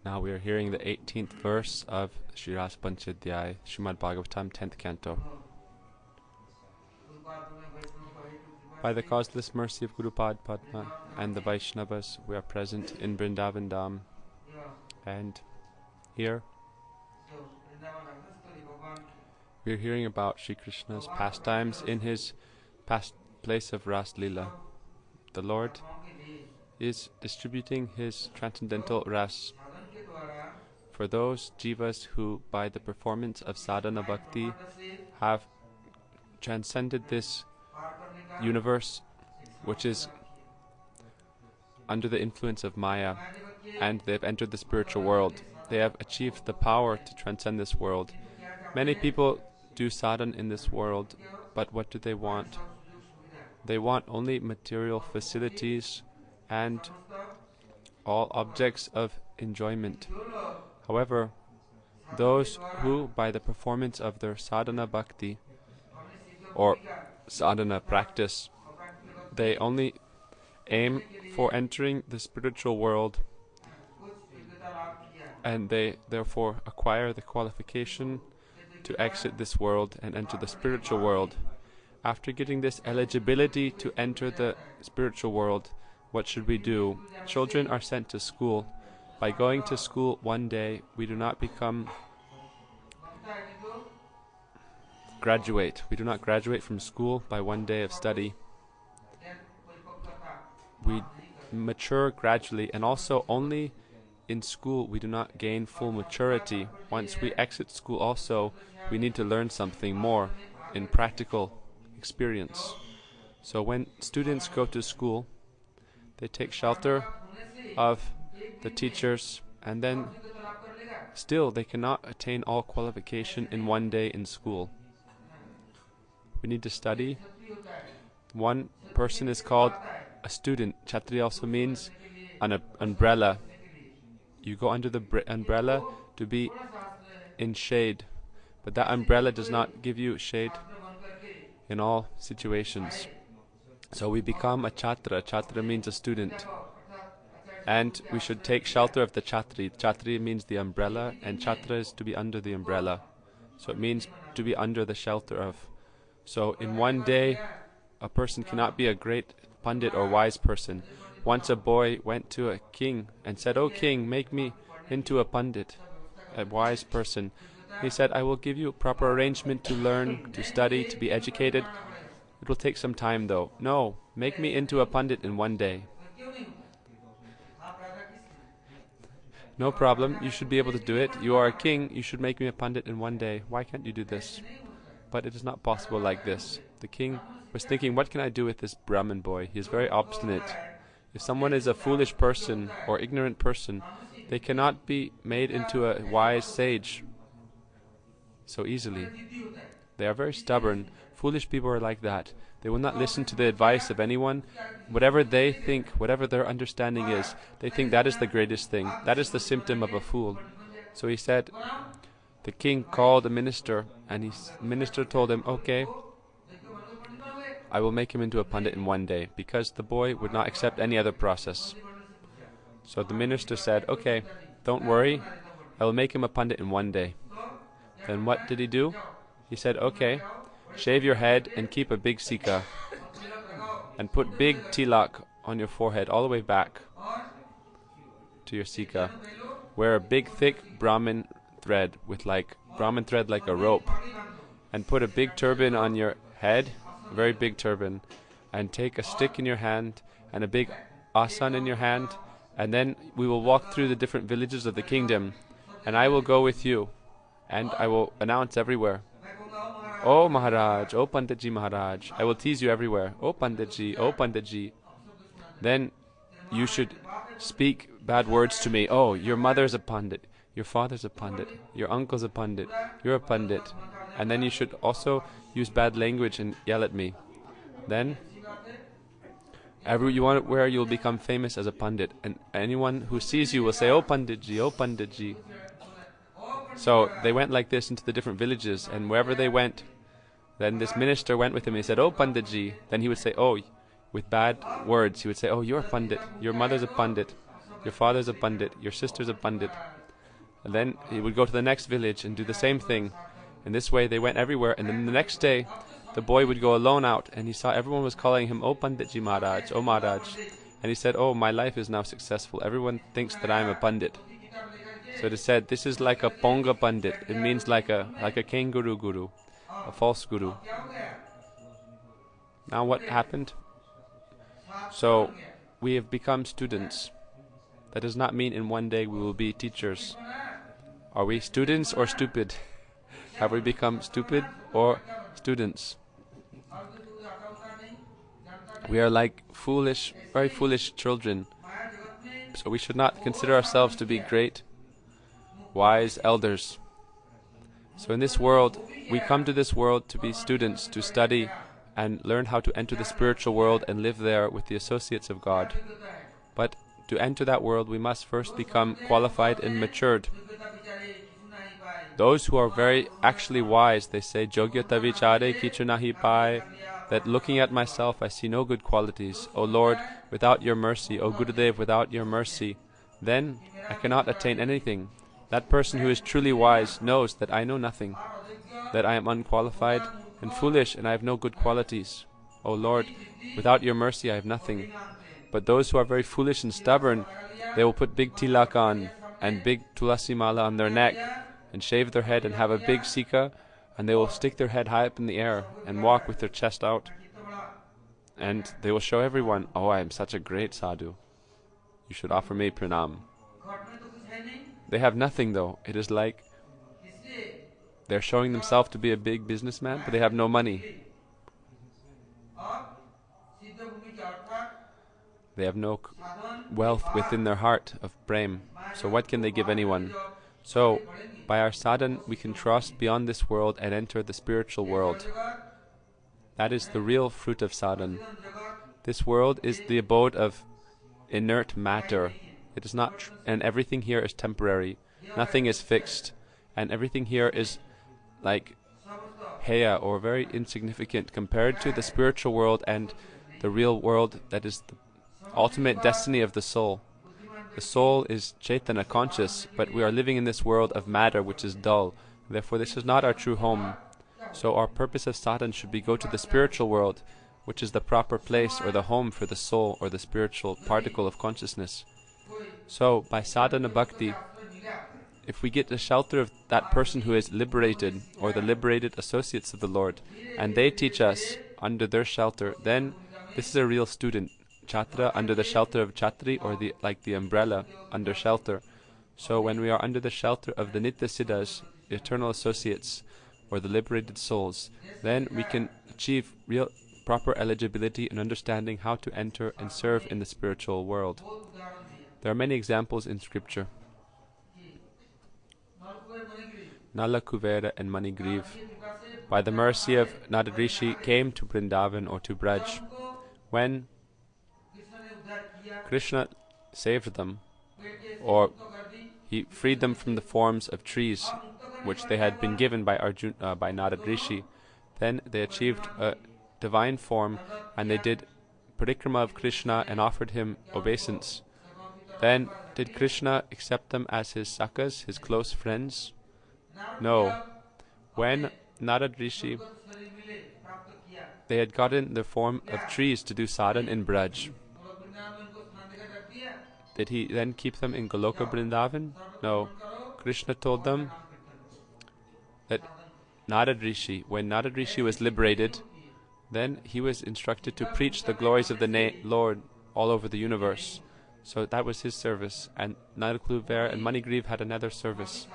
Now we are hearing the 18th verse of Sri Rasa Panchadhyay, Srimad Bhagavatam, 10th canto. By the causeless mercy of Guru Padma and the Vaishnavas, we are present in Vrindavan Dham, and here we are hearing about Sri Krishna's pastimes in his past place of Ras Lila. The Lord is distributing his transcendental ras for those jivas who, by the performance of sadhana bhakti, have transcended this universe which is under the influence of Maya, and they have entered the spiritual world. They have achieved the power to transcend this world. Many people do sadhana in this world, but what do they want? They want only material facilities and all objects of enjoyment. However, those who, by the performance of their sadhana bhakti or sadhana practice, they only aim for entering the spiritual world, and they therefore acquire the qualification to exit this world and enter the spiritual world. After getting this eligibility to enter the spiritual world, what should we do? Children are sent to school. By going to school one day, we do not graduate. We do not graduate from school by one day of study. We mature gradually, and also only in school we do not gain full maturity. Once we exit school also, we need to learn something more in practical experience. So when students go to school, they take shelter of the teachers, and then still they cannot attain all qualification in one day in school. We need to study. One person is called a student. Chhatri also means an umbrella. You go under the umbrella to be in shade, but that umbrella does not give you shade in all situations. So we become a chhatra. Chhatra means a student, and we should take shelter of the chhatri. Chhatri means the umbrella, and chhatra is to be under the umbrella. So it means to be under the shelter of. So in one day, a person cannot be a great pundit or wise person. Once a boy went to a king and said, "O king, make me into a pundit, a wise person." He said, "I will give you a proper arrangement to learn, to study, to be educated. It will take some time though." "No, make me into a pundit in one day." "No problem, you should be able to do it. You are a king, you should make me a pundit in one day. Why can't you do this?" But it is not possible like this. The king was thinking, what can I do with this Brahmin boy? He is very obstinate. If someone is a foolish person or ignorant person, they cannot be made into a wise sage so easily. They are very stubborn. Foolish people are like that. They will not listen to the advice of anyone. Whatever they think, whatever their understanding is, they think that is the greatest thing. That is the symptom of a fool. So he said, the king called a minister, and the minister told him, "Okay, I will make him into a pundit in one day," because the boy would not accept any other process. So the minister said, "Okay, don't worry, I will make him a pundit in one day." Then what did he do? He said, "Okay, shave your head and keep a big sika, and put big tilak on your forehead all the way back to your sika. Wear a big thick Brahmin thread like a rope, and put a big turban on your head, a very big turban, and take a stick in your hand and a big asan in your hand, and then we will walk through the different villages of the kingdom, and I will go with you, and I will announce everywhere, 'Oh Maharaj, oh Panditji Maharaj,' I will tease you everywhere, 'Oh Panditji, oh Panditji.' Then you should speak bad words to me. 'Oh, your mother's a pandit, your father's a pandit, your uncle's a pandit, you're a pandit.' And then you should also use bad language and yell at me. Then everywhere you'll become famous as a pandit, and anyone who sees you will say, 'Oh Panditji, oh Panditji.'" So they went like this into the different villages, and wherever they went, then this minister went with him and he said, "Oh Panditji." Then he would say, "Oh," with bad words. He would say, "Oh, you're a pandit, your mother's a pandit." Your father's a pandit, your sister's a pandit. And then he would go to the next village and do the same thing. In this way they went everywhere, and then the next day the boy would go alone out, and he saw everyone was calling him, "Oh Panditji Maharaj, oh Maharaj." And he said, "Oh, my life is now successful. Everyone thinks that I am a pandit." So it is said, this is like a Ponga Pandit. It means like a kangaroo guru, a false guru. Now what happened? So we have become students. That does not mean in one day we will be teachers. Are we students or stupid? Have we become stupid or students? We are like foolish, very foolish children. So we should not consider ourselves to be great, wise elders. So in this world, we come to this world to be students, to study and learn how to enter the spiritual world and live there with the associates of God. But to enter that world, we must first become qualified and matured. Those who are very actually wise, they say, "Jogyata vichare kichu nahi pai," that looking at myself, I see no good qualities. O Lord, without your mercy, O Gurudev, without your mercy, then I cannot attain anything. That person who is truly wise knows that I know nothing, that I am unqualified and foolish, and I have no good qualities. O Lord, without your mercy, I have nothing. But those who are very foolish and stubborn, they will put big tilak on and big tulasi mala on their neck and shave their head and have a big sika, and they will stick their head high up in the air and walk with their chest out. And they will show everyone, "Oh, I am such a great sadhu. You should offer me pranam." They have nothing though. It is like they're showing themselves to be a big businessman, but they have no money. They have no wealth within their heart of prem. So what can they give anyone? So by our sadhan we can cross beyond this world and enter the spiritual world. That is the real fruit of sadhan. This world is the abode of inert matter. It is not, and everything here is temporary. Nothing is fixed, and everything here is like heya, or very insignificant compared to the spiritual world and the real world that is the ultimate destiny of the soul. The soul is Chaitanya, conscious, but we are living in this world of matter which is dull. Therefore this is not our true home. So our purpose of sadhana should be go to the spiritual world, which is the proper place or the home for the soul or the spiritual particle of consciousness. So by sadhana bhakti, if we get the shelter of that person who is liberated, or the liberated associates of the Lord, and they teach us under their shelter, then this is a real student. Chatra under the shelter of Chatri, or like the umbrella under shelter. So when we are under the shelter of the Nitya Siddhas, the eternal associates, or the liberated souls, then we can achieve real proper eligibility and understanding how to enter and serve in the spiritual world. There are many examples in scripture. Nala, Kuvera and Manigriv, by the mercy of Narad Rishi, came to Vrindavan or to Braj. When Krishna saved them, or he freed them from the forms of trees which they had been given by Narad Rishi, then they achieved a divine form, and they did parikrama of Krishna and offered him obeisance. Then did Krishna accept them as his sakas, his close friends? No. When Narad Rishi, they had gotten the form of trees to do sadhana in Braj, did he then keep them in Goloka Vrindavan? No. Krishna told them that Narad Rishi, when Narad Rishi was liberated, then he was instructed to preach the glories of the Lord all over the universe. So that was his service, and Nalakluver and Manigriv had another service.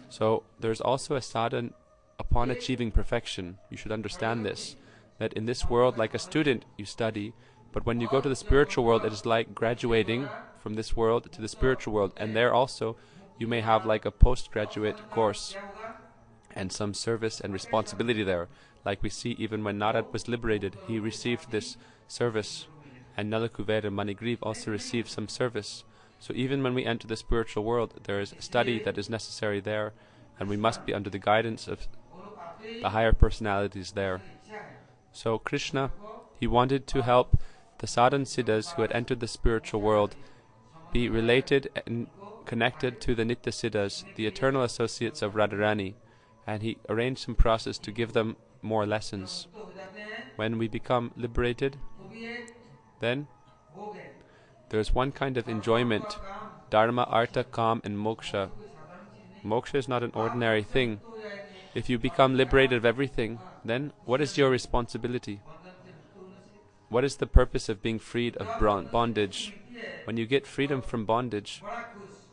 So there's also a sadhana upon achieving perfection. You should understand this, that in this world, like a student, you study, but when you go to the spiritual world, it is like graduating from this world to the spiritual world, and there also you may have like a postgraduate course and some service and responsibility there. Like we see even when Narad was liberated, he received this service, and Nalakuver and Manigriv also received some service. So even when we enter the spiritual world, there is study that is necessary there, and we must be under the guidance of the higher personalities there. So Krishna, he wanted to help the sadhan siddhas who had entered the spiritual world be related and connected to the Nitya Siddhas, the eternal associates of Radharani, and he arranged some process to give them more lessons. When we become liberated, then there's one kind of enjoyment: dharma, artha, kam, and moksha. Moksha is not an ordinary thing. If you become liberated of everything, then what is your responsibility? What is the purpose of being freed of bondage? When you get freedom from bondage,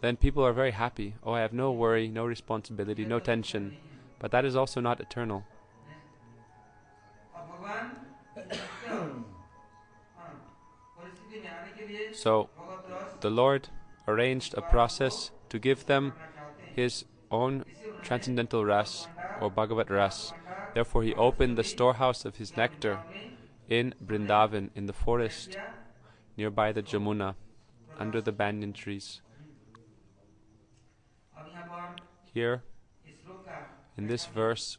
then people are very happy. Oh, I have no worry, no responsibility, no tension. But that is also not eternal. So, the Lord arranged a process to give them His own transcendental ras, or Bhagavat ras. Therefore He opened the storehouse of His nectar in Vrindavan, in the forest, nearby the Jamuna, under the banyan trees. Here, in this verse,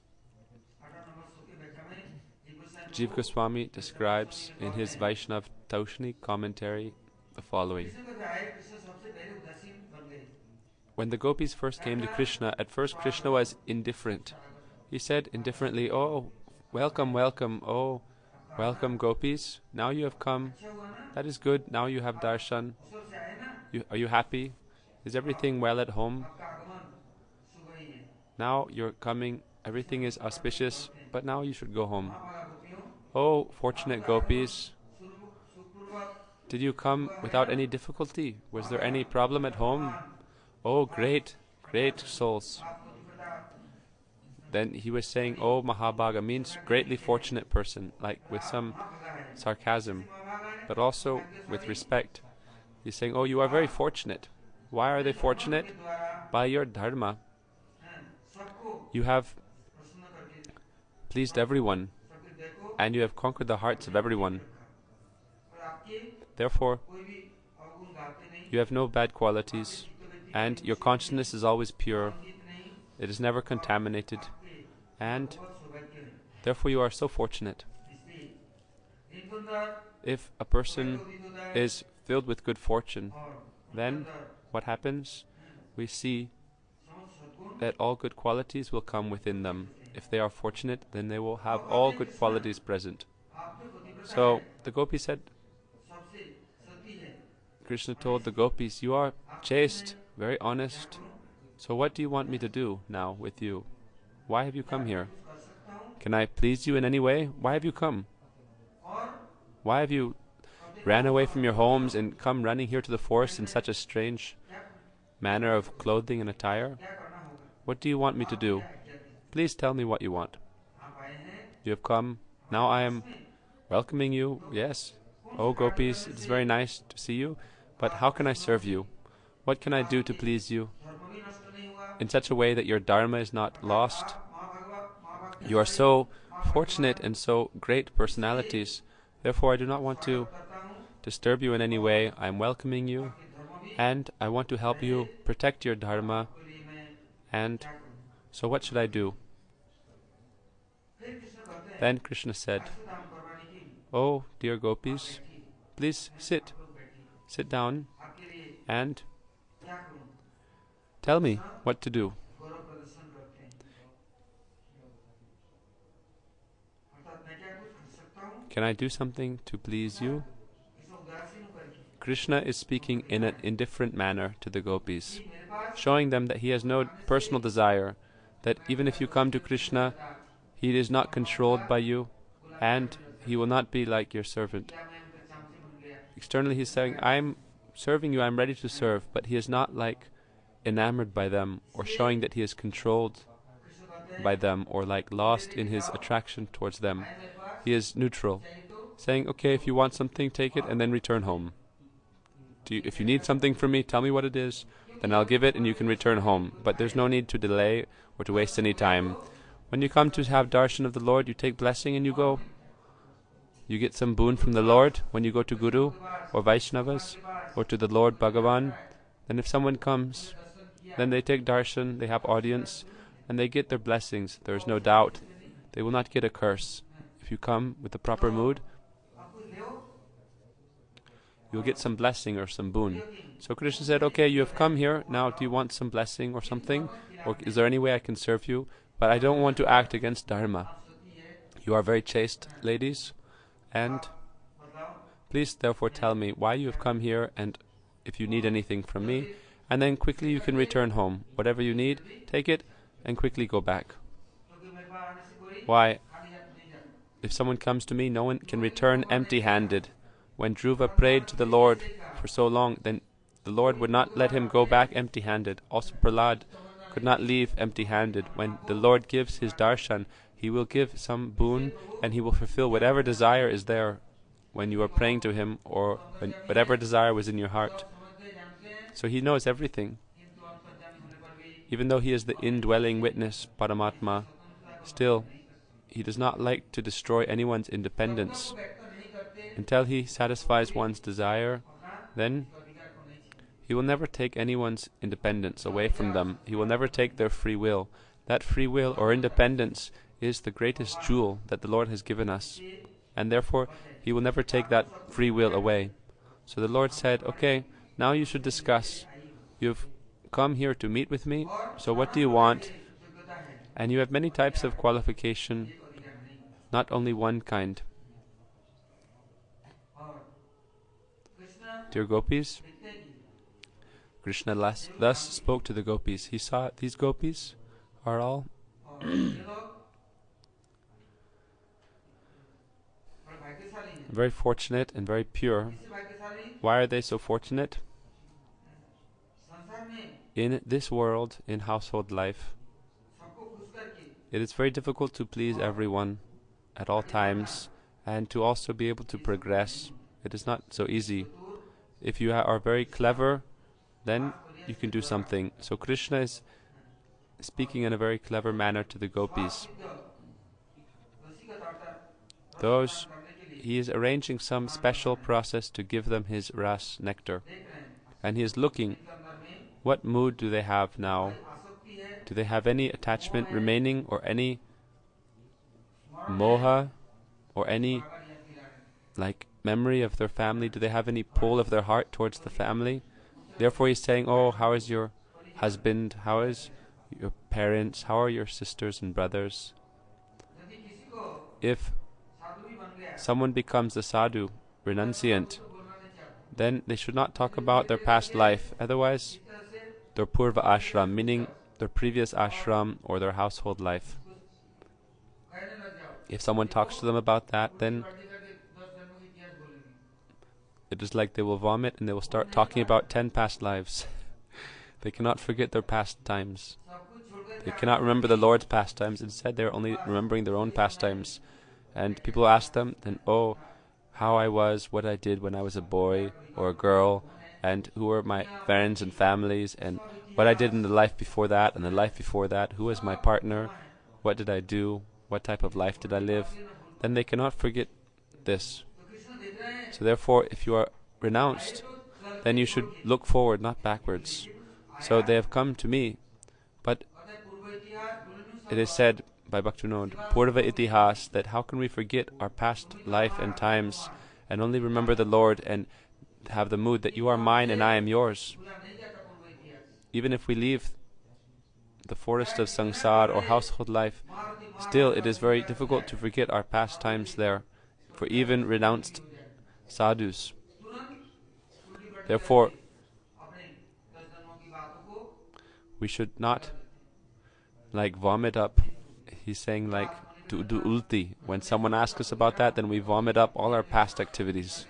Jiva Goswami describes in his Vaishnav Taushni commentary the following. When the gopis first came to Krishna, at first Krishna was indifferent. He said indifferently, "Oh, welcome, welcome, oh, welcome gopis. Now you have come. That is good. Now you have darshan. Are you happy? Is everything well at home? Now you're coming. Everything is auspicious, but now you should go home. Oh, fortunate gopis. Did you come without any difficulty? Was there any problem at home? Oh, great, great souls." Then he was saying, "Oh, Mahabhaga," means greatly fortunate person, like with some sarcasm, but also with respect. He's saying, "Oh, you are very fortunate." Why are they fortunate? By your dharma. You have pleased everyone, and you have conquered the hearts of everyone. Therefore, you have no bad qualities, and your consciousness is always pure. It is never contaminated, and therefore you are so fortunate. If a person is filled with good fortune, then what happens? We see that all good qualities will come within them. If they are fortunate, then they will have all good qualities present. So the gopis said, Krishna told the gopis, "You are chaste, very honest. So what do you want me to do now with you? Why have you come here? Can I please you in any way? Why have you come? Why have you ran away from your homes and come running here to the forest in such a strange manner of clothing and attire? What do you want me to do? Please tell me what you want. You have come. Now I am welcoming you. Yes. Oh, gopis, it is very nice to see you. But how can I serve you? What can I do to please you in such a way that your dharma is not lost? You are so fortunate and so great personalities. Therefore, I do not want to disturb you in any way. I am welcoming you, and I want to help you protect your dharma. And so what should I do?" Then Krishna said, "Oh, dear gopis, please sit down and tell me what to do. Can I do something to please you?" Krishna is speaking in an indifferent manner to the gopis, showing them that he has no personal desire, that even if you come to Krishna, he is not controlled by you, and he will not be like your servant. Externally he is saying, "I am serving you, I am ready to serve," but he is not like enamored by them, or showing that he is controlled by them, or like lost in his attraction towards them. He is neutral, saying, "Okay, if you want something, take it and then return home. If you need something from me, tell me what it is, then I'll give it and you can return home. But there's no need to delay or to waste any time. When you come to have darshan of the Lord, you take blessing and you go. You get some boon from the Lord when you go to Guru or Vaishnavas or to the Lord Bhagavan. Then if someone comes, then they take darshan, they have audience, and they get their blessings. There is no doubt. They will not get a curse. If you come with the proper mood, you'll get some blessing or some boon. So Krishna said, okay, you have come here, now do you want some blessing or something? Or is there any way I can serve you? But I don't want to act against dharma. You are very chaste ladies, and please therefore tell me why you have come here and if you need anything from me, and then quickly you can return home. Whatever you need, take it and quickly go back. Why? If someone comes to me, no one can return empty-handed. When Dhruva prayed to the Lord for so long, then the Lord would not let him go back empty-handed. Also Prahlad could not leave empty-handed. When the Lord gives his darshan, he will give some boon and he will fulfill whatever desire is there when you are praying to him, or when whatever desire was in your heart. So he knows everything. Even though he is the indwelling witness, Paramatma, still he does not like to destroy anyone's independence. Until he satisfies one's desire, then he will never take anyone's independence away from them. He will never take their free will. That free will or independence is the greatest jewel that the Lord has given us, and therefore he will never take that free will away. So the Lord said, okay, now you should discuss. You've come here to meet with me, so what do you want? And you have many types of qualification, not only one kind. Dear Gopis, Krishna thus spoke to the Gopis. He saw these Gopis are all very fortunate and very pure. Why are they so fortunate? In this world, in household life, it is very difficult to please everyone at all times, and to also be able to progress. It is not so easy. If you are very clever, then you can do something. So Krishna is speaking in a very clever manner to the Gopis. He is arranging some special process to give them his ras nectar. And he is looking, what mood do they have now? Do they have any attachment remaining, or any moha, or any memory of their family? Do they have any pull of their heart towards the family? Therefore he's saying, oh, how is your husband? How is your parents? How are your sisters and brothers? If someone becomes a sadhu, renunciant, then they should not talk about their past life. Otherwise, their purva ashram, meaning their previous ashram or their household life. If someone talks to them about that, then it is like they will vomit and they will start talking about 10 past lives. They cannot forget their past times. They cannot remember the Lord's pastimes. Instead, they are only remembering their own pastimes. And people ask them, then, oh, how I was, what I did when I was a boy or a girl, and who were my friends and families, and what I did in the life before that, and the life before that, who was my partner, what did I do, what type of life did I live. Then they cannot forget this. So therefore, if you are renounced, then you should look forward, not backwards. So they have come to me, but it is said by Bhaktivinoda, Purva Itihas, that how can we forget our past life and times and only remember the Lord and have the mood that you are mine and I am yours. Even if we leave the forest of samsara or household life, still it is very difficult to forget our past times there, for even renounced sadhus. Therefore, we should not vomit up. He's saying to do ulti. When someone asks us about that, then we vomit up all our past activities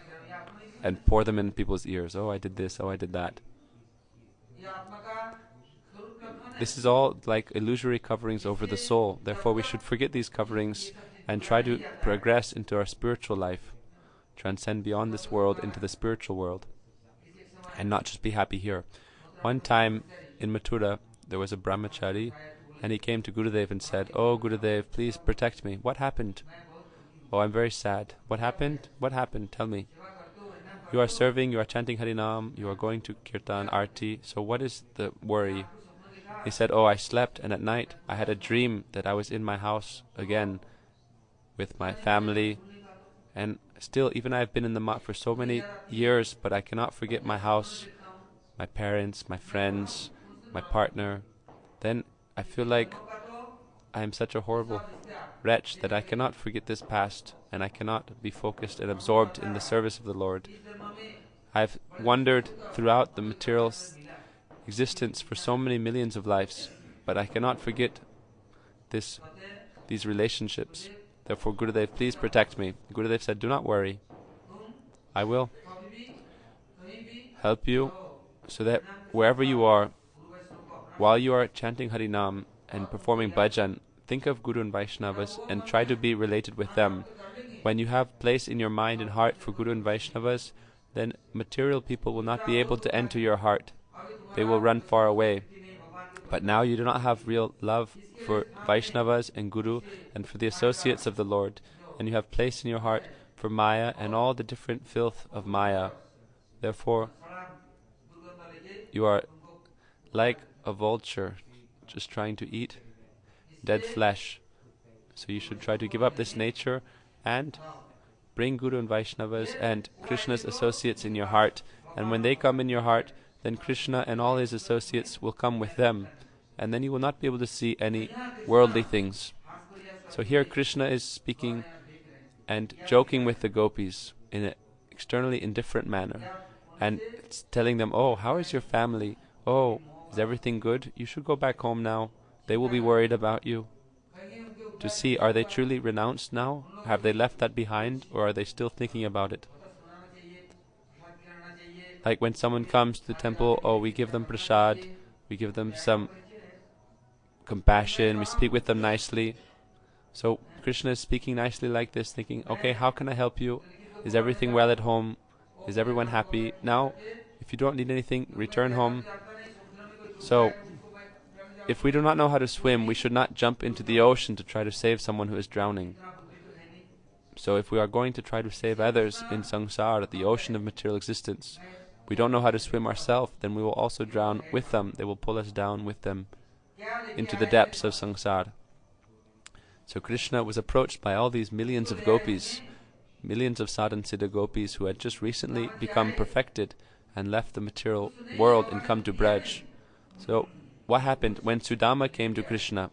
and pour them in people's ears. Oh, I did this, oh, I did that. This is all like illusory coverings over the soul. Therefore, we should forget these coverings and try to progress into our spiritual life, transcend beyond this world into the spiritual world, and not just be happy here. One time in Mathura, there was a Brahmacari, and he came to Gurudev and said, "Oh, Gurudev, please protect me. What happened? Oh, I'm very sad. What happened? What happened? Tell me. You are serving, you are chanting Harinam, you are going to Kirtan, Arti, so what is the worry?" He said, "Oh, I slept, and at night I had a dream that I was in my house again with my family, and Still, even I have been in the mat for so many years, but I cannot forget my house, my parents, my friends, my partner. Then I feel like I am such a horrible wretch that I cannot forget this past, and I cannot be focused and absorbed in the service of the Lord. I've wandered throughout the material existence for so many millions of lives, but I cannot forget these relationships. Therefore, Gurudev, please protect me. Gurudev said, do not worry. I will help you so that wherever you are, while you are chanting Harinam and performing bhajan, think of Guru and Vaishnavas and try to be related with them. When you have place in your mind and heart for Guru and Vaishnavas, then material people will not be able to enter your heart. They will run far away. But now you do not have real love for Vaishnavas and Guru and for the associates of the Lord, and you have place in your heart for Maya and all the different filth of Maya. Therefore, you are like a vulture just trying to eat dead flesh. So you should try to give up this nature and bring Guru and Vaishnavas and Krishna's associates in your heart. And when they come in your heart, then Krishna and all his associates will come with them. And then you will not be able to see any worldly things. So here Krishna is speaking and joking with the gopis in an externally indifferent manner. And it's telling them, oh, how is your family? Oh, is everything good? You should go back home now. They will be worried about you. To see, are they truly renounced now? Have they left that behind? Or are they still thinking about it? Like when someone comes to the temple, oh, we give them prasad, we give them some compassion, we speak with them nicely. So Krishna is speaking nicely like this, thinking, okay, how can I help you? Is everything well at home? Is everyone happy? Now, if you don't need anything, return home. So, if we do not know how to swim, we should not jump into the ocean to try to save someone who is drowning. So if we are going to try to save others in samsara, the ocean of material existence, we don't know how to swim ourselves, then we will also drown with them. They will pull us down with them into the depths of samsara. So Krishna was approached by all these millions of gopis, millions of sadhan siddha gopis who had just recently become perfected and left the material world and come to Braj. So what happened when Sudama came to Krishna?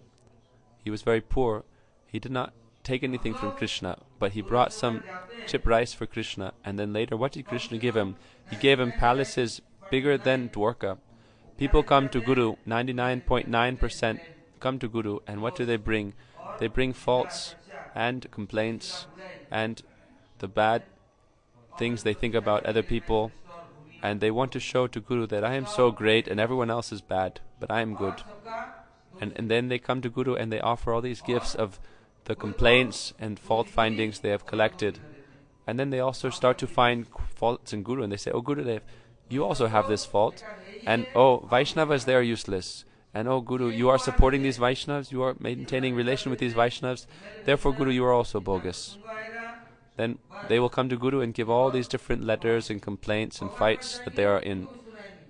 He was very poor. He did not take anything from Krishna, but he brought some chip rice for Krishna. And then later, what did Krishna give him? He gave him palaces bigger than Dwarka. People come to Guru, 99.9% come to Guru, and what do they bring? They bring faults and complaints and the bad things they think about other people, and they want to show to Guru that I am so great and everyone else is bad, but I am good. And then they come to Guru and they offer all these gifts of the complaints and fault findings they have collected. And then they also start to find faults in Guru, and they say, oh Gurudev, you also have this fault, and oh, Vaishnavas, they are useless. And oh Guru, you are supporting these Vaishnavas, you are maintaining relation with these Vaishnavas, therefore Guru, you are also bogus. Then they will come to Guru and give all these different letters and complaints and fights that they are in.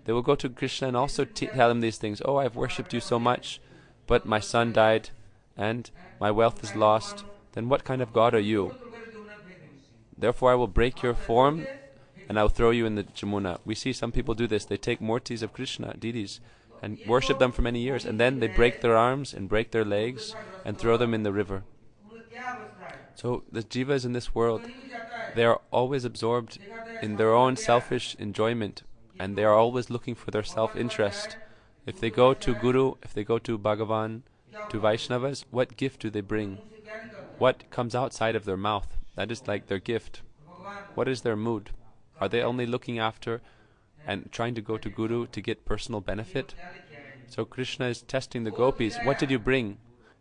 They will go to Krishna and also tell him these things. Oh, I have worshipped you so much, but my son died and my wealth is lost. Then what kind of God are you? Therefore I will break your form and I will throw you in the Jamuna. We see some people do this. They take murtis of Krishna, deities, and worship them for many years, and then they break their arms and break their legs and throw them in the river. So the jivas in this world, they are always absorbed in their own selfish enjoyment, and they are always looking for their self-interest. If they go to Guru, if they go to Bhagavan, to Vaishnavas, what gift do they bring? What comes outside of their mouth? That is like their gift. What is their mood? Are they only looking after and trying to go to Guru to get personal benefit? So Krishna is testing the gopis. What did you bring?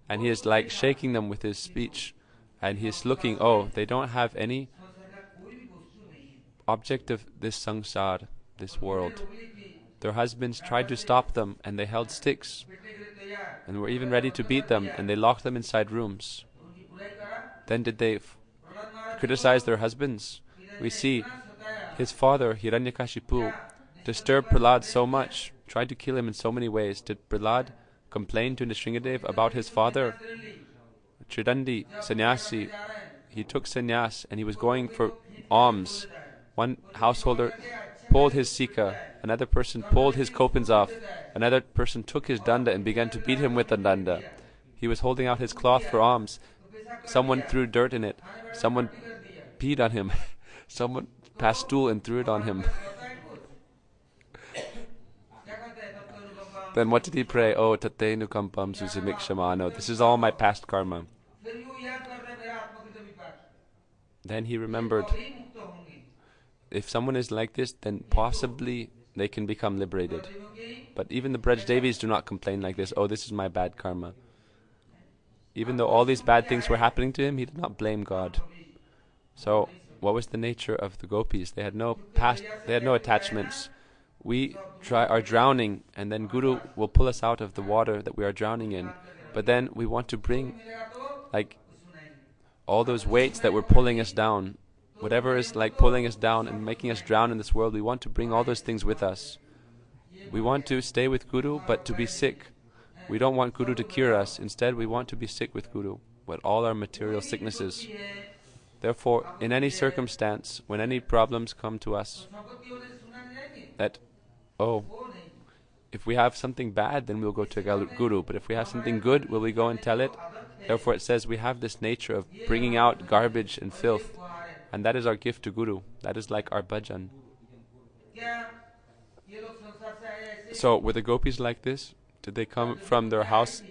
And he is like shaking them with his speech. And he is looking, oh, they don't have any object of this samsara, this world. Their husbands tried to stop them, and they held sticks, and were even ready to beat them, and they locked them inside rooms. Then did they criticize their husbands? We see his father, Hiranyakashipu, disturbed Prahlad so much, tried to kill him in so many ways. Did Prahlad complain to Nrsingadev about his father? Tridandi, sannyasi, he took sannyas and he was going for alms. One householder pulled his sika, another person pulled his kopins off, another person took his danda and began to beat him with the danda. He was holding out his cloth for alms. Someone threw dirt in it. Someone peed on him. Someone passed stool and threw it on him. Then what did he pray? Oh, tatenu kampam susimikshamano. This is all my past karma. Then he remembered, if someone is like this, then possibly they can become liberated. But even the Braj Devis do not complain like this. Oh, this is my bad karma. Even though all these bad things were happening to him, he did not blame God. So, what was the nature of the Gopis? They had no past, they had no attachments. We are drowning, and then Guru will pull us out of the water that we are drowning in. But then we want to bring, like, all those weights that were pulling us down. Whatever is like pulling us down and making us drown in this world, we want to bring all those things with us. We want to stay with Guru, but to be sick. We don't want Guru to cure us. Instead, we want to be sick with Guru, with all our material sicknesses. Therefore, in any circumstance, when any problems come to us, that, oh, if we have something bad, then we'll go to Guru. But if we have something good, will we go and tell it? Therefore, it says we have this nature of bringing out garbage and filth. And that is our gift to Guru. That is like our bhajan. So, were the Gopis like this? Did they come from their house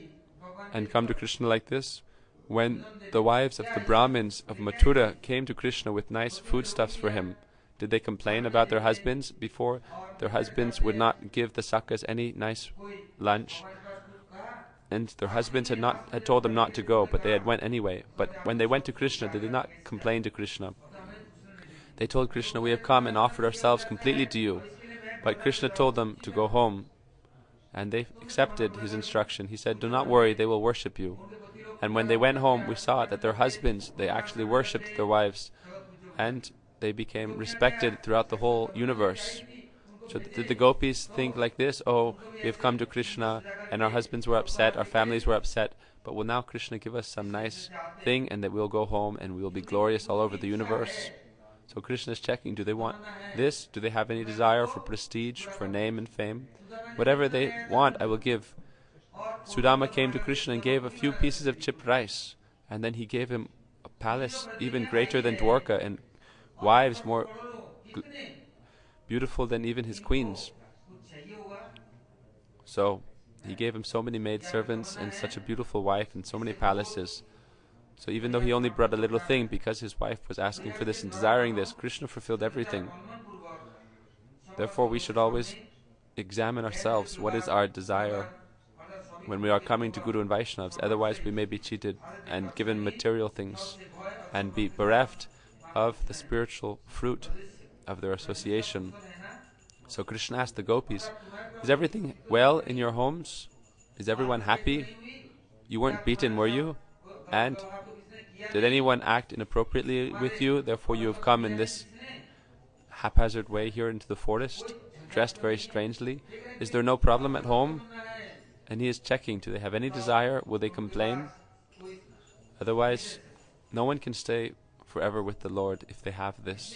and come to Krishna like this? When the wives of the Brahmins of Mathura came to Krishna with nice foodstuffs for him, did they complain about their husbands before? Their husbands would not give the Sakas any nice lunch, and their husbands had told them not to go, but they had went anyway. But when they went to Krishna, they did not complain to Krishna. They told Krishna, we have come and offered ourselves completely to you. But Krishna told them to go home, and they accepted his instruction. He said, do not worry, they will worship you. And when they went home, we saw that their husbands, they actually worshipped their wives, and they became respected throughout the whole universe. So did the Gopis think like this? Oh, we have come to Krishna, and our husbands were upset, our families were upset, but will now Krishna give us some nice thing, and that we'll go home and we will be glorious all over the universe? So Krishna is checking, do they want this? Do they have any desire for prestige, for name and fame? Whatever they want, I will give. Sudama came to Krishna and gave a few pieces of chipped rice, and then he gave him a palace even greater than Dwarka, and wives more beautiful than even his queens. So he gave him so many maidservants and such a beautiful wife and so many palaces. So even though he only brought a little thing, because his wife was asking for this and desiring this, Krishna fulfilled everything. Therefore we should always examine ourselves, what is our desire when we are coming to Guru and Vaishnavas. Otherwise we may be cheated and given material things and be bereft of the spiritual fruit of their association. So Krishna asked the Gopis, is everything well in your homes? Is everyone happy? You weren't beaten, were you? And did anyone act inappropriately with you? Therefore you have come in this haphazard way here into the forest, dressed very strangely. Is there no problem at home? And he is checking, do they have any desire? Will they complain? Otherwise, no one can stay forever with the Lord if they have this.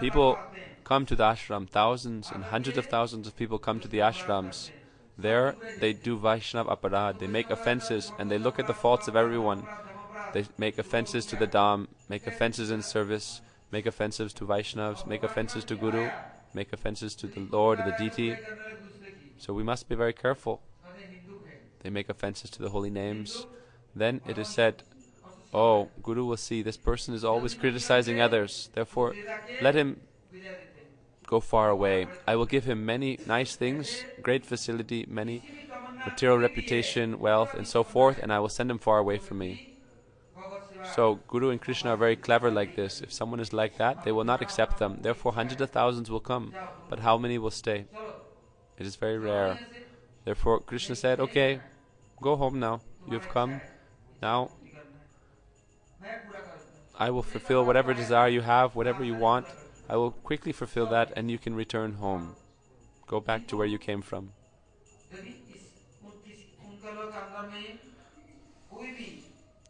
People come to the ashram, thousands and hundreds of thousands of people come to the ashrams. There they do Vaishnav aparad, they make offenses and they look at the faults of everyone. They make offenses to the Dham, make offenses in service, make offenses to Vaishnavas, make offenses to Guru, make offenses to the Lord, the deity. So we must be very careful. They make offenses to the holy names. Then it is said, oh, Guru will see this person is always criticizing others, therefore let him go far away. I will give him many nice things, great facility, many material reputation, wealth and so forth, and I will send him far away from me. So Guru and Krishna are very clever like this. If someone is like that, they will not accept them. Therefore hundreds of thousands will come, but how many will stay? It is very rare. Therefore Krishna said, okay, go home now. You have come. Now I will fulfill whatever desire you have, whatever you want. I will quickly fulfill that and you can return home. Go back to where you came from.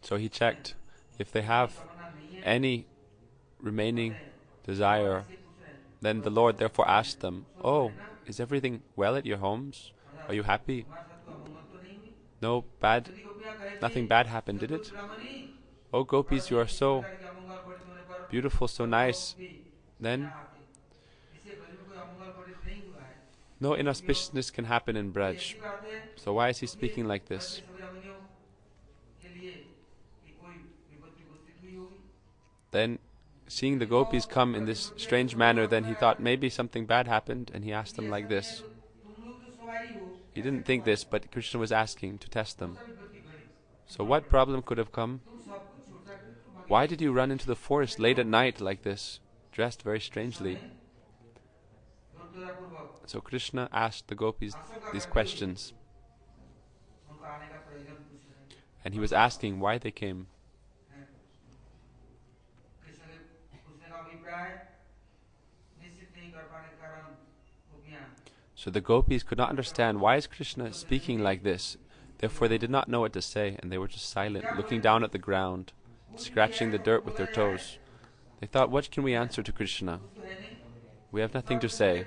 So he checked. If they have any remaining desire. Then the Lord therefore asked them, "Oh, is everything well at your homes? Are you happy? Nothing bad happened, did it? Oh, Gopis, you are so beautiful, so nice. Then no inauspiciousness can happen in Braj. So why is he speaking like this?" Then, seeing the Gopis come in this strange manner, then he thought maybe something bad happened, and he asked them like this. He didn't think this, but Krishna was asking to test them. So what problem could have come? Why did you run into the forest late at night like this, dressed very strangely? So Krishna asked the Gopis these questions. And he was asking why they came. So the Gopis could not understand why is Krishna speaking like this. Therefore they did not know what to say, and they were just silent, looking down at the ground, scratching the dirt with their toes. They thought, what can we answer to Krishna? We have nothing to say.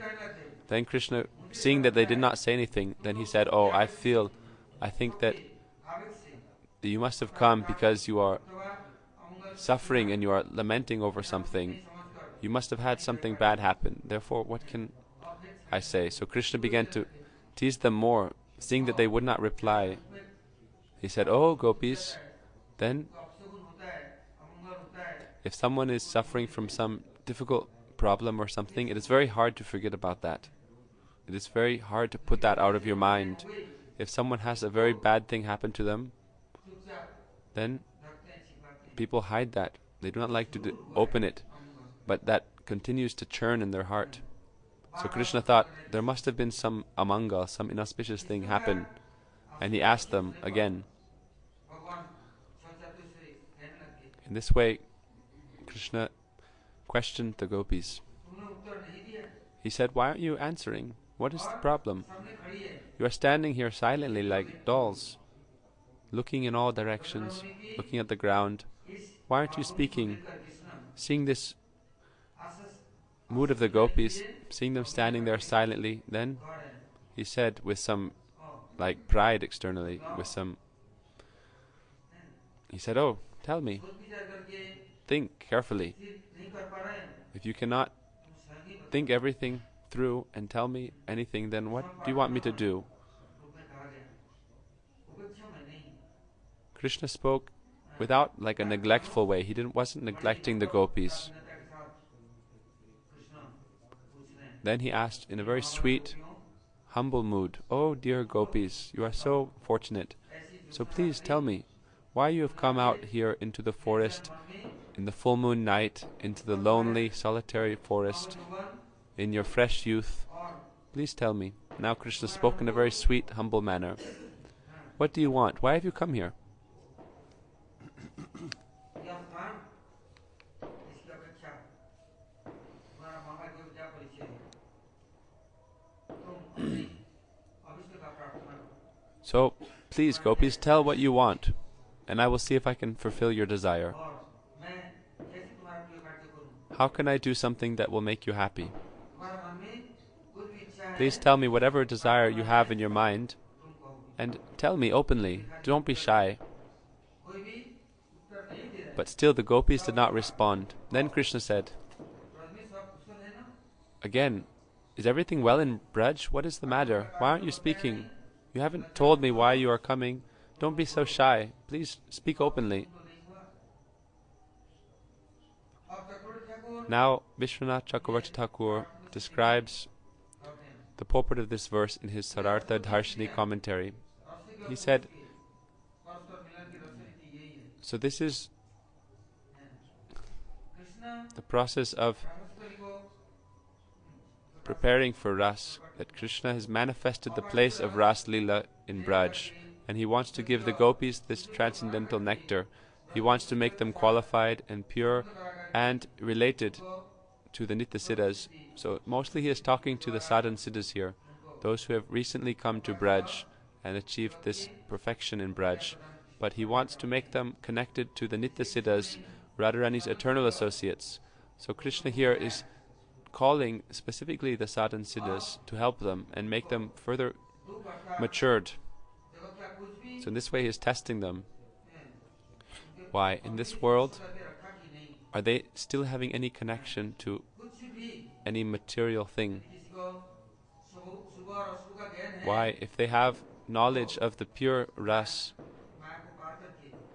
Then Krishna, seeing that they did not say anything, then he said, "Oh, I think that you must have come because you are suffering and you are lamenting over something. You must have had something bad happen. Therefore, what can I say?" So Krishna began to tease them more, seeing that they would not reply. He said, "Oh, Gopis, then if someone is suffering from some difficult problem or something, it is very hard to forget about that. It is very hard to put that out of your mind. If someone has a very bad thing happen to them, then people hide that. They do not like to open it, but that continues to churn in their heart." So Krishna thought there must have been some amangal, some inauspicious thing happen, and he asked them again. In this way, Krishna questioned the Gopis. He said, "Why aren't you answering? What is the problem? You are standing here silently like dolls, looking in all directions, looking at the ground. Why aren't you speaking?" Seeing this mood of the Gopis, seeing them standing there silently, then he said with some pride externally, he said, "Oh, tell me, think carefully. If you cannot think everything through and tell me anything, then what do you want me to do?" Krishna spoke without a neglectful way. He wasn't neglecting the Gopis. Then he asked in a very sweet, humble mood, "Oh dear Gopis, you are so fortunate. So please tell me why you have come out here into the forest in the full moon night, into the lonely, solitary forest, in your fresh youth. Please tell me." Now Krishna spoke in a very sweet, humble manner. "What do you want? Why have you come here?" So, please, Gopis, tell what you want, and I will see if I can fulfill your desire. How can I do something that will make you happy? Please tell me whatever desire you have in your mind, and tell me openly. Don't be shy. But still the Gopis did not respond. Then Krishna said, again, "Is everything well in Braj? What is the matter? Why aren't you speaking? You haven't told me why you are coming. Don't be so shy. Please speak openly." Now Vishwanath Chakravarti Thakur describes the purport of this verse in his Sarartha Dharshini commentary. He said, so this is the process of preparing for Ras, that Krishna has manifested the place of Ras Lila in Braj, and he wants to give the Gopis this transcendental nectar. He wants to make them qualified and pure and related to the Nitya Siddhas. So mostly he is talking to the Sadhan Siddhas here, those who have recently come to Braj and achieved this perfection in Braj. But he wants to make them connected to the Nitya Siddhas Radharani's eternal associates. So Krishna here is calling specifically the sadhan siddhas to help them and make them further matured. So in this way he is testing them. Why? In this world, are they still having any connection to any material thing? Why? If they have knowledge of the pure ras,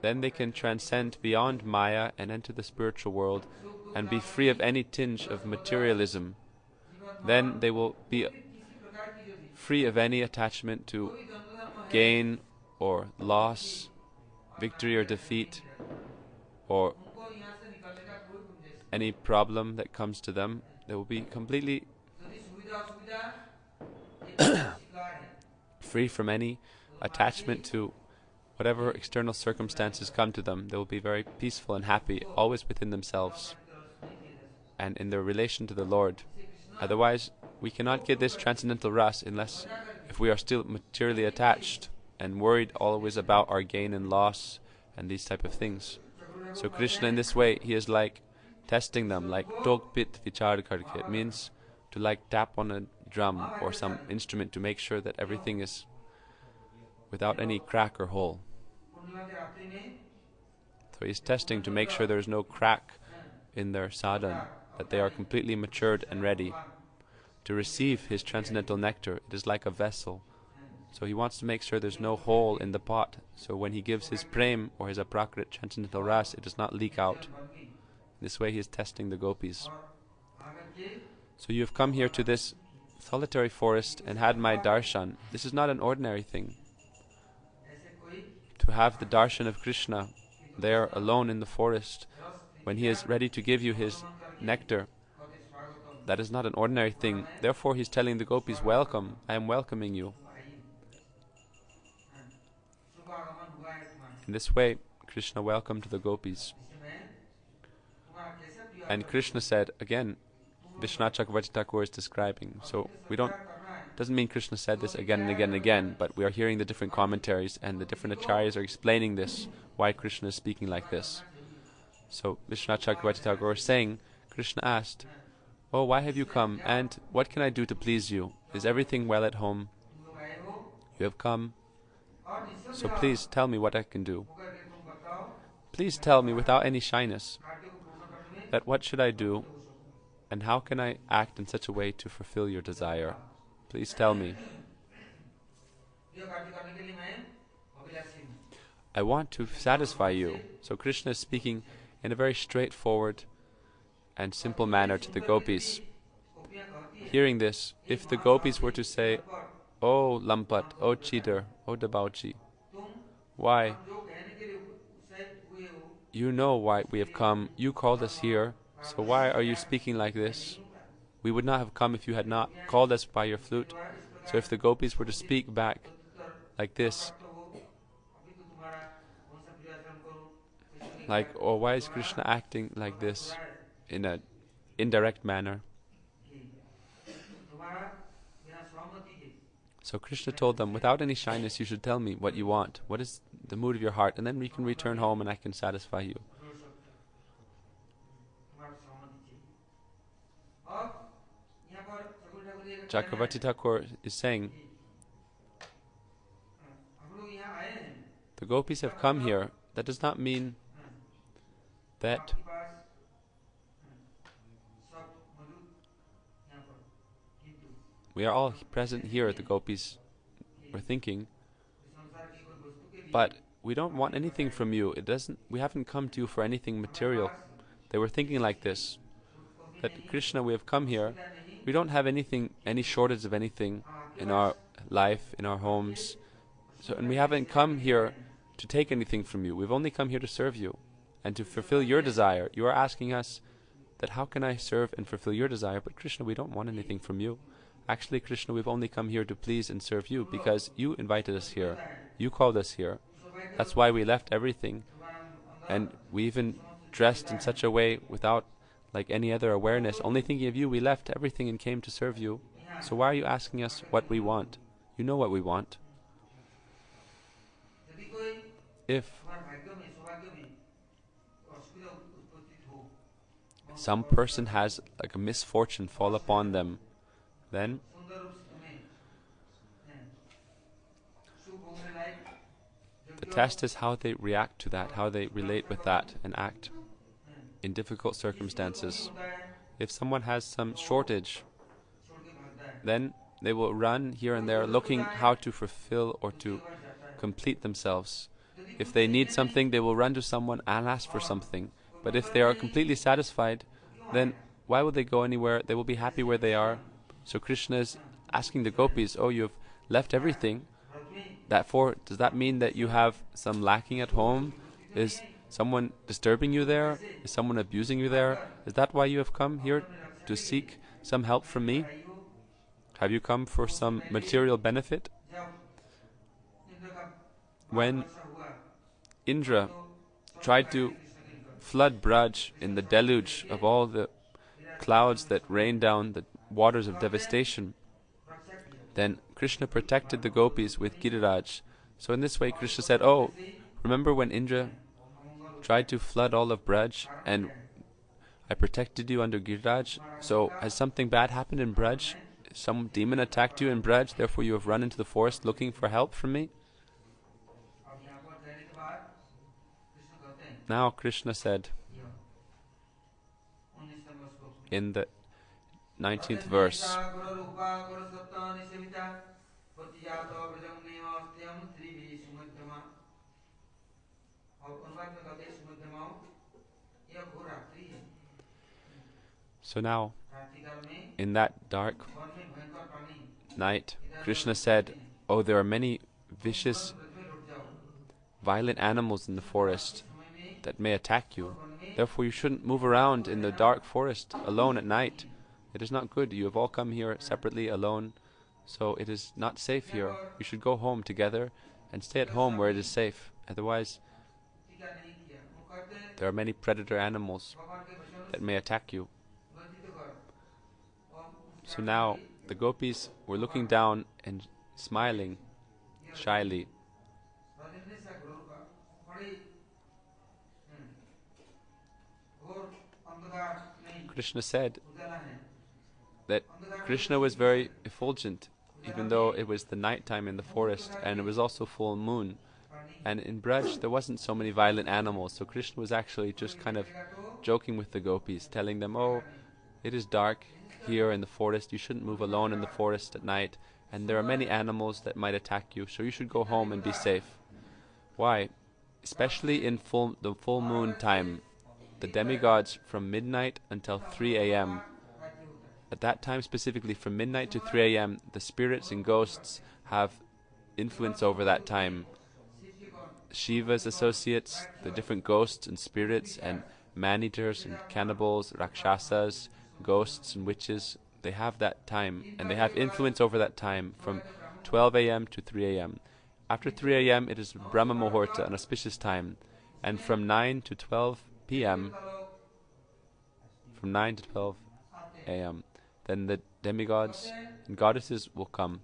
then they can transcend beyond Maya and enter the spiritual world and be free of any tinge of materialism. Then they will be free of any attachment to gain or loss, victory or defeat, or any problem that comes to them. They will be completely free from any attachment to whatever external circumstances come to them. They will be very peaceful and happy, always within themselves and in their relation to the Lord. Otherwise, we cannot get this transcendental ras unless if we are still materially attached and worried always about our gain and loss and these type of things. So Krishna in this way, he is like testing them, like tok pit vichar karke. It means to like tap on a drum or some instrument to make sure that everything is without any crack or hole. So he's testing to make sure there's no crack in their sadhan, that they are completely matured and ready to receive his transcendental nectar. It is like a vessel. So he wants to make sure there's no hole in the pot. So when he gives his prem or his aprakrit transcendental ras, it does not leak out. This way he is testing the gopis. So you have come here to this solitary forest and had my darshan. This is not an ordinary thing. To have the darshan of Krishna there alone in the forest when he is ready to give you his nectar, that is not an ordinary thing. Therefore he's telling the gopis, welcome, I am welcoming you. In this way, Krishna welcomed the gopis. And Krishna said, again, Vishwanath Chakravarti Thakur is describing. So doesn't mean Krishna said this again and again and again, but we are hearing the different commentaries and the different acharyas are explaining this, why Krishna is speaking like this. So Vishwanath Chakravarti Thakur is saying, Krishna asked, oh, why have you come, and what can I do to please you? Is everything well at home? You have come, so please tell me what I can do. Please tell me without any shyness that what should I do and how can I act in such a way to fulfill your desire. Please tell me. I want to satisfy you. So Krishna is speaking in a very straightforward and simple manner to the gopis. Hearing this, if the gopis were to say, oh Lampat, oh cheater, oh debauchee, why? You know why we have come, you called us here, so why are you speaking like this? We would not have come if you had not called us by your flute. So if the gopis were to speak back like this, like, oh, why is Krishna acting like this in an indirect manner? So Krishna told them, without any shyness, you should tell me what you want. What is the mood of your heart? And then we can return home and I can satisfy you. Chakravarti Thakur is saying, the gopis have come here. That does not mean that we are all present here, the gopis were thinking, but we don't want anything from you. We haven't come to you for anything material. They were thinking like this, that Krishna, we have come here, we don't have anything, any shortage of anything in our life, in our homes. And we haven't come here to take anything from you. We've only come here to serve you and to fulfill your desire. You are asking us that how can I serve and fulfill your desire? But Krishna, we don't want anything from you. Actually, Krishna, we've only come here to please and serve you because you invited us here. You called us here. That's why we left everything. And we even dressed in such a way without like any other awareness. Only thinking of you, we left everything and came to serve you. So why are you asking us what we want? You know what we want. If some person has like a misfortune fall upon them, then the test is how they react to that, how they relate with that and act in difficult circumstances. If someone has some shortage, then they will run here and there looking how to fulfill or to complete themselves. If they need something, they will run to someone and ask for something. But if they are completely satisfied, then why would they go anywhere? They will be happy where they are. So Krishna is asking the gopis, oh, you have left everything. Does that mean that you have some lacking at home? Is someone disturbing you there? Is someone abusing you there? Is that why you have come here to seek some help from me? Have you come for some material benefit? When Indra tried to flood Braj in the deluge of all the clouds that rained down the waters of devastation, then Krishna protected the gopis with Giriraj. So in this way Krishna said, oh, remember when Indra tried to flood all of Braj and I protected you under Giriraj? So has something bad happened in Braj? Some demon attacked you in Braj, therefore you have run into the forest looking for help from me? Now Krishna said in the 19th verse, so now in that dark night Krishna said, oh, there are many vicious, violent animals in the forest that may attack you. Therefore you shouldn't move around in the dark forest alone at night. It is not good. You have all come here separately, alone, so it is not safe here. You should go home together and stay at home where it is safe. Otherwise, there are many predator animals that may attack you. So now the gopis were looking down and smiling shyly. Krishna said that Krishna was very effulgent, even though it was the night time in the forest and it was also full moon. And in Braj there wasn't so many violent animals, so Krishna was actually just kind of joking with the gopis, telling them, oh, it is dark here in the forest, you shouldn't move alone in the forest at night, and there are many animals that might attack you, so you should go home and be safe. Why? Especially in the full moon time, the demigods from midnight until 3 a.m. At that time specifically, from midnight to 3 a.m., the spirits and ghosts have influence over that time. Shiva's associates, the different ghosts and spirits and man-eaters and cannibals, rakshasas, ghosts and witches, they have that time, and they have influence over that time from 12 a.m. to 3 a.m. After 3 a.m. it is Brahma Muhurta, an auspicious time, and from 9 to 12 p.m., from 9 to 12 a.m., then the demigods and goddesses will come.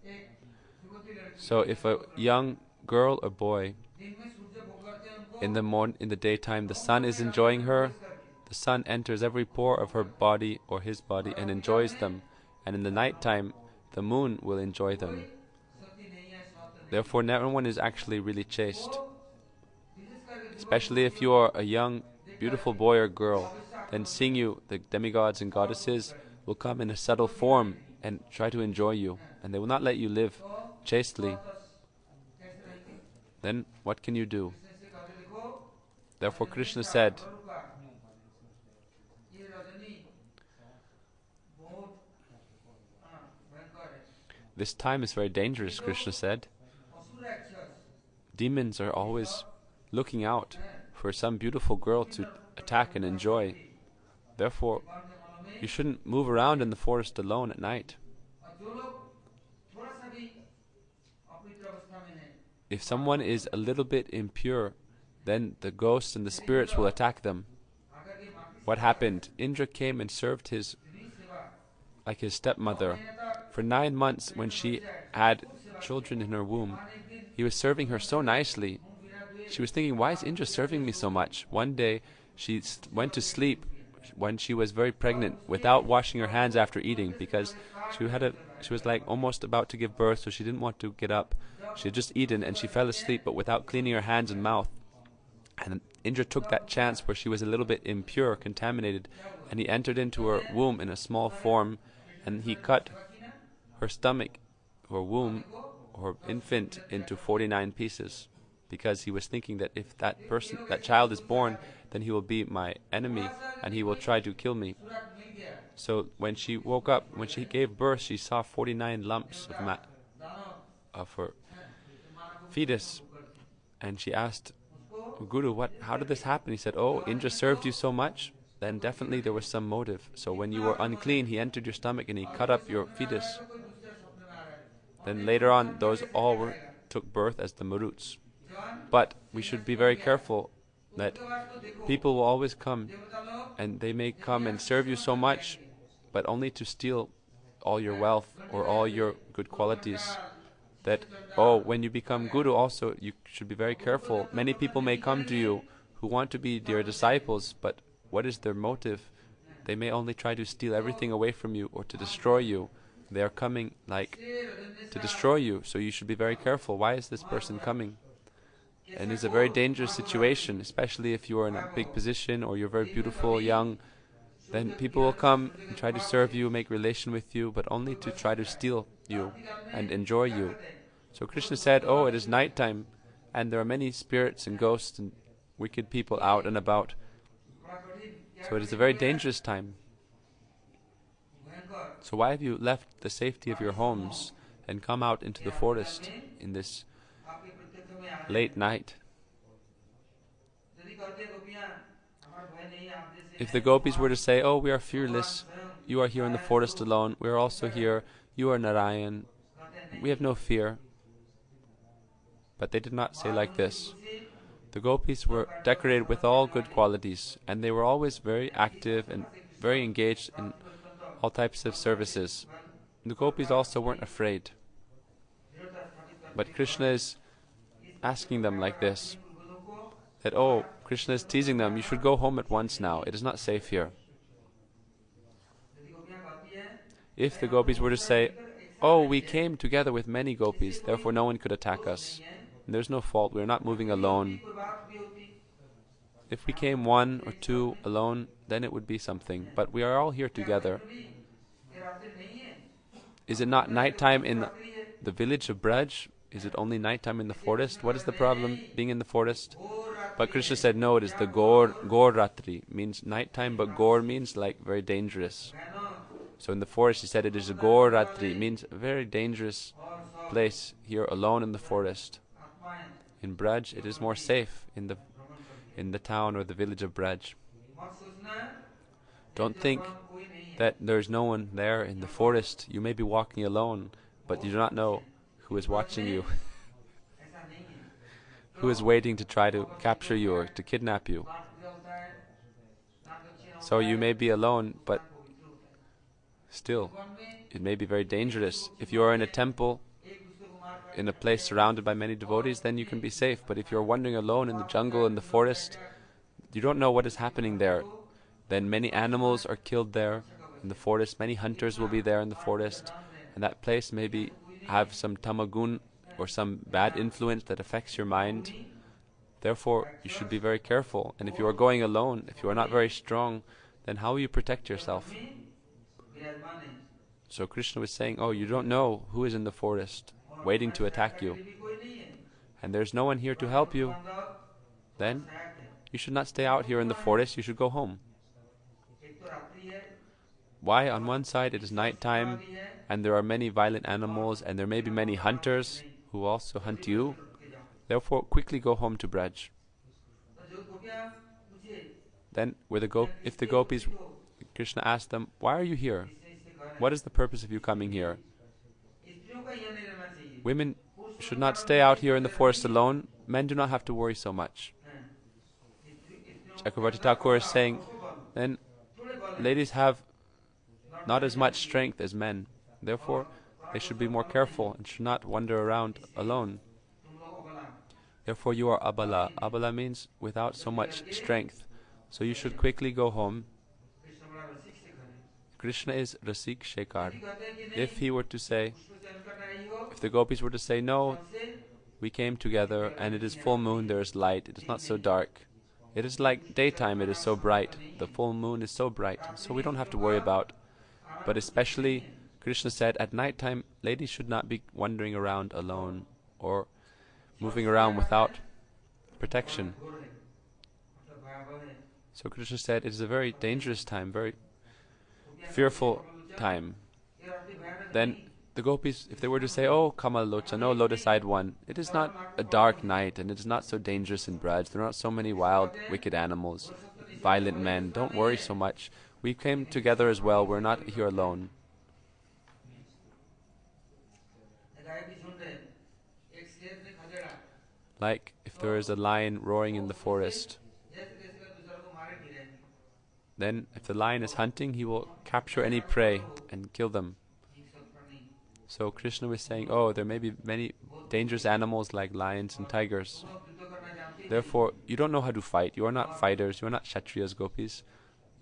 So if a young girl or boy in the daytime the sun is enjoying her, the sun enters every pore of her body or his body and enjoys them, and in the night time the moon will enjoy them. Therefore no one is actually really chaste. Especially if you are a young beautiful boy or girl, then seeing you, the demigods and goddesses will come in a subtle form and try to enjoy you, and they will not let you live chastely. Then what can you do? Therefore Krishna said, this time is very dangerous, Krishna said. Demons are always looking out for some beautiful girl to attack and enjoy. Therefore, you shouldn't move around in the forest alone at night. If someone is a little bit impure, then the ghosts and the spirits will attack them. What happened? Indra came and served his stepmother. For 9 months, when she had children in her womb, he was serving her so nicely. She was thinking, why is Indra serving me so much? One day, she went to sleep when she was very pregnant without washing her hands after eating, because she was like almost about to give birth, so she didn't want to get up. She had just eaten and she fell asleep, but without cleaning her hands and mouth. And Indra took that chance where she was a little bit impure, contaminated, and he entered into her womb in a small form, and he cut her stomach, her womb, her infant, into 49 pieces, because he was thinking that if that child is born, then he will be my enemy and he will try to kill me. So when she woke up, when she gave birth, she saw 49 lumps of her fetus, and she asked, Guru, how did this happen? He said, oh, Indra served you so much, then definitely there was some motive. So when you were unclean, he entered your stomach and he cut up your fetus. Then later on, those all took birth as the Maruts. But we should be very careful that people will always come, and they may come and serve you so much, but only to steal all your wealth or all your good qualities. That, when you become Guru also, you should be very careful. Many people may come to you who want to be your disciples, but what is their motive? They may only try to steal everything away from you or to destroy you. They are coming like to destroy you, so you should be very careful. Why is this person coming? And it's a very dangerous situation, especially if you are in a big position or you're very beautiful, young. Then people will come and try to serve you, make relation with you, but only to try to steal you and enjoy you. So Krishna said, it is night time, and there are many spirits and ghosts and wicked people out and about. So it is a very dangerous time. So why have you left the safety of your homes and come out into the forest in this late night? If the gopis were to say, we are fearless, you are here in the forest alone, we are also here, you are Narayan, we have no fear. But they did not say like this. The gopis were decorated with all good qualities, and they were always very active and very engaged in all types of services. The gopis also weren't afraid. But Krishna is asking them like this, that, Krishna is teasing them, you should go home at once now, it is not safe here. If the gopis were to say, we came together with many gopis, therefore no one could attack us, and there's no fault, we are not moving alone. If we came one or two alone, then it would be something, but we are all here together. Is it not nighttime in the village of Braj? Is it only nighttime in the forest? What is the problem being in the forest? But Krishna said, no, it is the Gaur Ratri, means nighttime, but Gaur means like very dangerous. So in the forest, he said it is a Gaur Ratri, means a very dangerous place here alone in the forest. In Braj, it is more safe in the town or the village of Braj. Don't think that there's no one there in the forest. You may be walking alone, but you do not know who is watching you, who is waiting to try to capture you or to kidnap you. So you may be alone, but still, it may be very dangerous. If you are in a temple, in a place surrounded by many devotees, then you can be safe. But if you're wandering alone in the jungle, in the forest, you don't know what is happening there. Then many animals are killed there in the forest. Many hunters will be there in the forest. And that place maybe have some tamagun or some bad influence that affects your mind. Therefore, you should be very careful. And if you are going alone, if you are not very strong, then how will you protect yourself? So Krishna was saying, you don't know who is in the forest waiting to attack you, and there's no one here to help you, then you should not stay out here in the forest, you should go home. Why? On one side it is night time, and there are many violent animals, and there may be many hunters who also hunt you. Therefore, quickly go home to Braj. Then, if the gopis, Krishna asked them, why are you here? What is the purpose of you coming here? Women should not stay out here in the forest alone. Men do not have to worry so much. Chakravarti Thakur is saying, then ladies have not as much strength as men. Therefore, they should be more careful and should not wander around alone. Therefore, you are abala. Abala means without so much strength. So you should quickly go home Krishna is Rasik Shekhar. यदि कहते हैं कि नहीं If he were to say, पुष्प चयन करना ही हो if the gopis were to say, no, सबसे we came together and it is full moon, there is light, it is not so dark. It is like daytime, it is so bright. The full moon is so bright, so we don't have to worry about. But especially, Krishna said, at night time, ladies should not be wandering around alone or moving around without protection. So Krishna said, it is a very dangerous time, very fearful time. Then the gopis, if they were to say, oh, Kamal Lochan, oh, lotus-eyed one, it is not a dark night and it is not so dangerous in Braj. There are not so many wild, wicked animals, violent men. Don't worry so much. We came together as well. We're not here alone. Like if there is a lion roaring in the forest, then if the lion is hunting, he will capture any prey and kill them. So Krishna was saying, oh, there may be many dangerous animals like lions and tigers. Therefore, you don't know how to fight. You are not fighters. You are not Kshatriyas, gopis.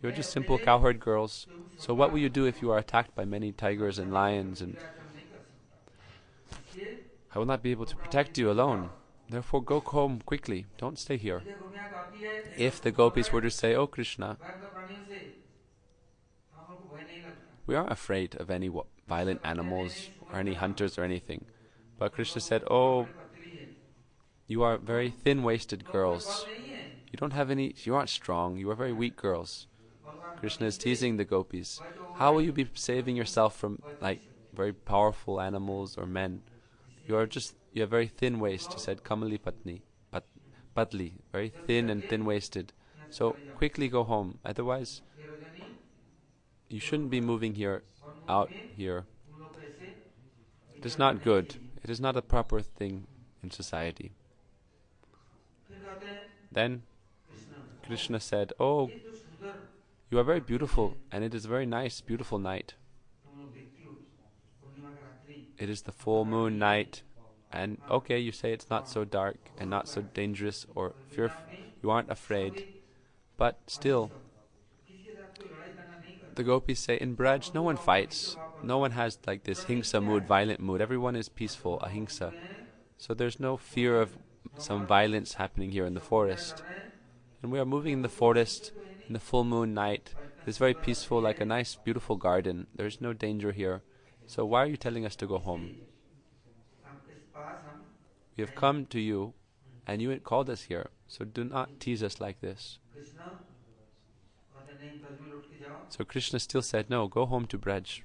You are just simple cowherd girls. So what will you do if you are attacked by many tigers and lions? And I will not be able to protect you alone. Therefore, go home quickly. Don't stay here. If the gopis were to say, oh Krishna, we aren't afraid of any violent animals or any hunters or anything. But Krishna said, oh, you are very thin-waisted girls. You don't have any, you aren't strong. You are very weak girls. Krishna is teasing the gopis. How will you be saving yourself from like very powerful animals or men? You have very thin waist. He said, Kamali Patni, Patli, very thin and thin-waisted. So quickly go home. Otherwise, you shouldn't be moving out here. It is not good. It is not a proper thing in society. Then Krishna said, oh, you are very beautiful and it is a very nice, beautiful night. It is the full moon night, and okay, you say it's not so dark and not so dangerous or fearful. You aren't afraid, but still, the gopis say in Braj, no one fights. No one has like this hingsa mood, violent mood. Everyone is peaceful, ahimsa. So there's no fear of some violence happening here in the forest. And we are moving in the forest in the full moon night. It's very peaceful, like a nice, beautiful garden. There's no danger here. So why are you telling us to go home? We have come to you, and you called us here. So do not tease us like this. So Krishna still said, no, go home to Braj.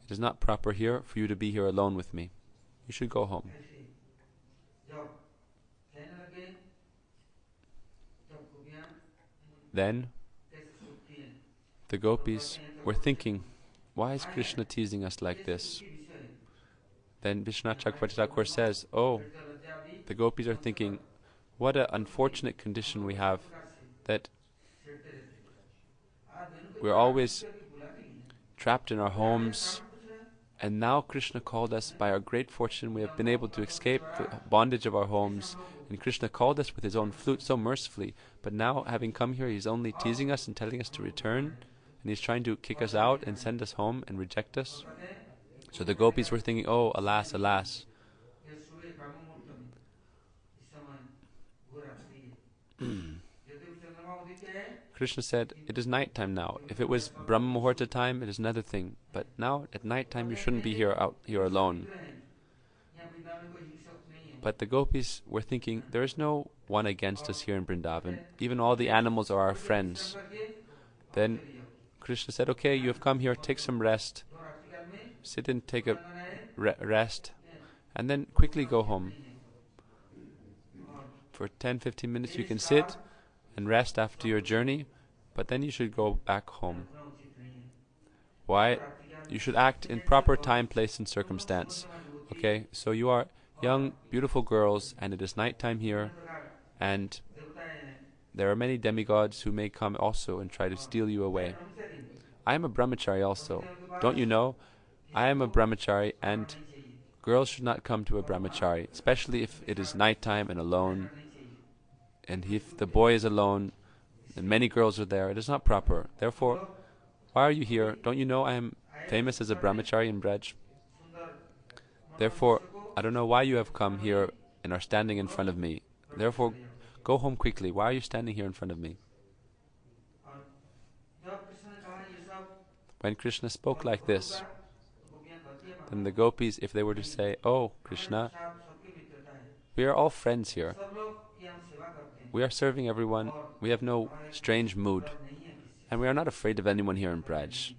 It is not proper here for you to be here alone with me. You should go home. Then the gopis were thinking, why is Krishna teasing us like this? Then Vishwanath Chakravarti Thakur says, oh, the gopis are thinking, what an unfortunate condition we have, that we're always trapped in our homes, and now Krishna called us. By our great fortune, we have been able to escape the bondage of our homes, and Krishna called us with his own flute so mercifully. But now, having come here, he's only teasing us and telling us to return, and he's trying to kick us out and send us home and reject us. So the gopis were thinking, oh, alas, alas. Krishna said, it is night time now. If it was Brahma Muhurta time, it is another thing. But now, at night time, you shouldn't be out here alone. But the gopis were thinking, there is no one against us here in Vrindavan. Even all the animals are our friends. Then Krishna said, okay, you have come here, take some rest. Sit and take a rest. And then quickly go home. For 10-15 minutes you can sit and rest after your journey, but then you should go back home. Why? You should act in proper time, place, and circumstance. Okay, so you are young, beautiful girls, and it is night time here, and there are many demigods who may come also and try to steal you away. I am a brahmachari also. Don't you know? I am a brahmachari, and girls should not come to a brahmachari, especially if it is nighttime and alone. And if the boy is alone and many girls are there, it is not proper. Therefore, Why are you here? Don't you know I am famous as a Brahmacari in Braj? Therefore, I don't know why you have come here and are standing in front of me. Therefore, go home quickly. Why are you standing here in front of me? When Krishna spoke like this, then the gopis, if they were to say, "Oh, Krishna, we are all friends here. We are serving everyone. We have no strange mood. And we are not afraid of anyone here in Braj.